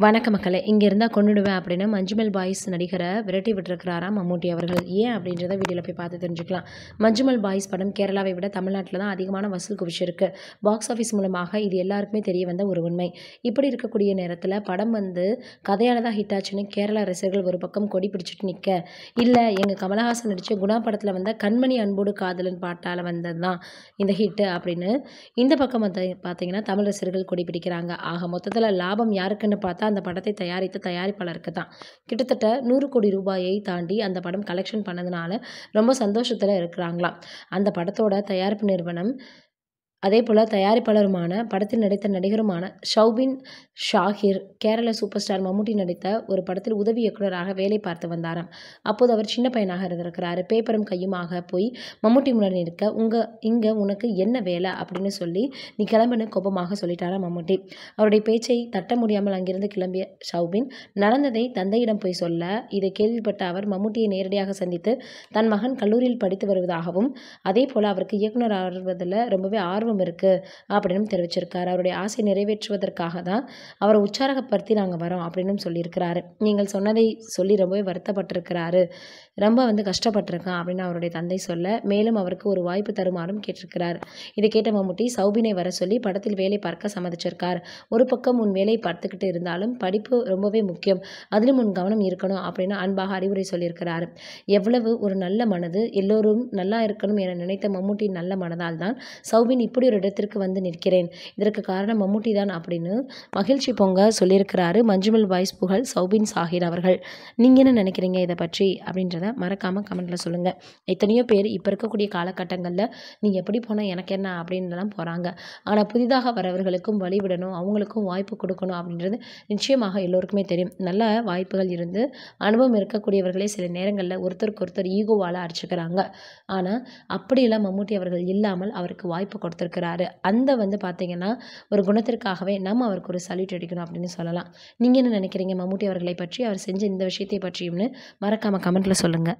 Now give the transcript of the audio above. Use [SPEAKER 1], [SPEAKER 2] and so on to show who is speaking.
[SPEAKER 1] வணக்க மக்களே! இங்க இருந்தா கொன்னுடுவேன் அப்படின்னு மஞ்சுமல் பாய்ஸ் நடிகர விரட்டி விட்டுருக்கிறாராம் மம்மூட்டி அவர்கள். ஏன் அப்படின்றத வீடியோல போய் பார்த்து தெரிஞ்சுக்கலாம். மஞ்சுமல் பாய்ஸ் படம் கேரளாவை விட தமிழ்நாட்டில தான் அதிகமான வசூல் குவிச்சிருக்கு. பாக்ஸ் ஆஃபீஸ் மூலமாக இது எல்லாருக்குமே தெரிய வந்த ஒரு உண்மை. இப்படி இருக்கக்கூடிய நேரத்தில படம் கதையால தான் ஹிட் ஆச்சுன்னு கேரளா ரசிகர்கள் ஒரு பக்கம் கொடி பிடிச்சிட்டு நிக்க, இல்ல எங்க கமலஹாசன் நடிச்ச குணா படத்தில வந்த கண்மணி அன்போடு காதலன் பாட்டால வந்தது தான் இந்த ஹிட் அப்படின்னு இந்த பக்கம் பார்த்தீங்கன்னா தமிழ் ரசிகர்கள் கொடி பிடிக்கிறாங்க. ஆக மொத்தத்தில லாபம் யாருக்குன்னு பார்த்தா அந்த படத்தை தயாரித்த தயாரிப்பாளருக்கு தான். கிட்டத்தட்ட 100 கோடி ரூபாயை தாண்டி அந்த படம் கலெக்ஷன் பண்ணதுனால ரொம்ப சந்தோஷத்துல இருக்கிறாங்களாம். அந்த படத்தோட தயாரிப்பு நிறுவனம் அதேபோல தயாரிப்பாளருமான, படத்தில் நடித்த நடிகருமான ஷௌபின் ஷாஹிர், கேரள சூப்பர் ஸ்டார் மம்முட்டி நடித்த ஒரு படத்தில் உதவி இயக்குனராக வேலை பார்த்து வந்தாராம். அப்போது அவர் சின்ன பையனாக இருந்திருக்கிறாரு. பேப்பரும் கையுமாக போய் மம்முட்டி முன்னாடி நிற்க, இங்க உனக்கு என்ன வேலை அப்படின்னு சொல்லி, நீ கிளம்புன்னு கோபமாக சொல்லிட்டாராம் மம்முட்டி. அவருடைய பேச்சை தட்ட முடியாமல் அங்கிருந்து கிளம்பிய ஷௌபின், நடந்ததை தந்தையிடம் போய் சொல்ல, இதை கேள்விப்பட்ட அவர் மம்முட்டியை நேரடியாக சந்தித்து, தன் மகன் கல்லூரியில் படித்து வருவதாகவும், அதேபோல அவருக்கு இயக்குனர் ஆவதில் ரொம்பவே ஆர்வம் இருக்கு அப்படின்னு தெரிவிச்சிருக்காரு. அவருடைய ஆசை நிறைவேற்றுவதற்காக தான் அவரை உற்சாகப்படுத்தி நாங்க வரோம் அப்படின்னு சொல்லியிருக்கிறாரு. நீங்கள் சொன்னதை சொல்லி ரொம்பவே வருத்தப்பட்டிருக்கிறாரு. ரொம்ப கஷ்டப்பட்டிருக்கான் அப்படின்னு அவருடைய தந்தை சொல்ல, மேலும் அவருக்கு ஒரு வாய்ப்பு தருமாறும் கேட்டிருக்கிறார். இதை கேட்ட மம்முட்டி சௌபினை வர சொல்லி படத்தில் வேலை பார்க்க சம்மதிச்சிருக்கார். ஒரு பக்கம் உன் வேலை பார்த்துக்கிட்டு இருந்தாலும் படிப்பு ரொம்பவே முக்கியம், அதிலும் உன் கவனம் இருக்கணும் அப்படின்னு அன்பாக அறிவுரை சொல்லியிருக்கிறாரு. எவ்வளவு ஒரு நல்ல மனது, எல்லோரும் நல்லா இருக்கணும் என நினைத்த மம்முட்டியின் நல்ல மனதால் தான் சௌபின் இப்படி ஒரு இடத்திற்கு வந்து நிற்கிறேன், இதற்கு காரணம் மம்முட்டி தான் அப்படின்னு மகிழ்ச்சி பொங்க சொல்லியிருக்கிறாரு மஞ்சுமல் பாய்ஸ் புகழ் சௌபின் ஷாஹிர் அவர்கள். நீங்க என்ன நினைக்கிறீங்க இதை பற்றி அப்படின்றத மறக்காம கமெண்ட்ல சொல்லுங்க. எத்தனையோ பேர் இப்ப இருக்கக்கூடிய காலகட்டங்கள்ல நீ எப்படி போனா எனக்கு என்ன அப்படின்னுலாம் போறாங்க. ஆனா புதிதாக வரவர்களுக்கும் வழி விடணும், அவங்களுக்கும் வாய்ப்பு கொடுக்கணும் அப்படின்றது நிச்சயமாக எல்லோருக்குமே தெரியும். நல்ல வாய்ப்புகள் இருந்து அனுபவம் இருக்கக்கூடியவர்களே சில நேரங்கள்ல ஒருத்தருக்கு ஒருத்தர் ஈகோவால அடிச்சுக்கிறாங்க. ஆனா அப்படியெல்லாம் மம்முட்டி அவர்கள் இல்லாமல் அவருக்கு வாய்ப்பு கொடுத்திருக்கிறாரு. அந்த பார்த்தீங்கன்னா ஒரு குணத்திற்காகவே நம்ம அவருக்கு ஒரு சல்யூட் அடிக்கணும் அப்படின்னு சொல்லலாம். நீங்க என்ன நினைக்கிறீங்க மம்முட்டி அவர்களை பற்றி, அவர் செஞ்ச இந்த விஷயத்தை பற்றியும்னு மறக்காம கமெண்ட்ல சொல்லுங்க.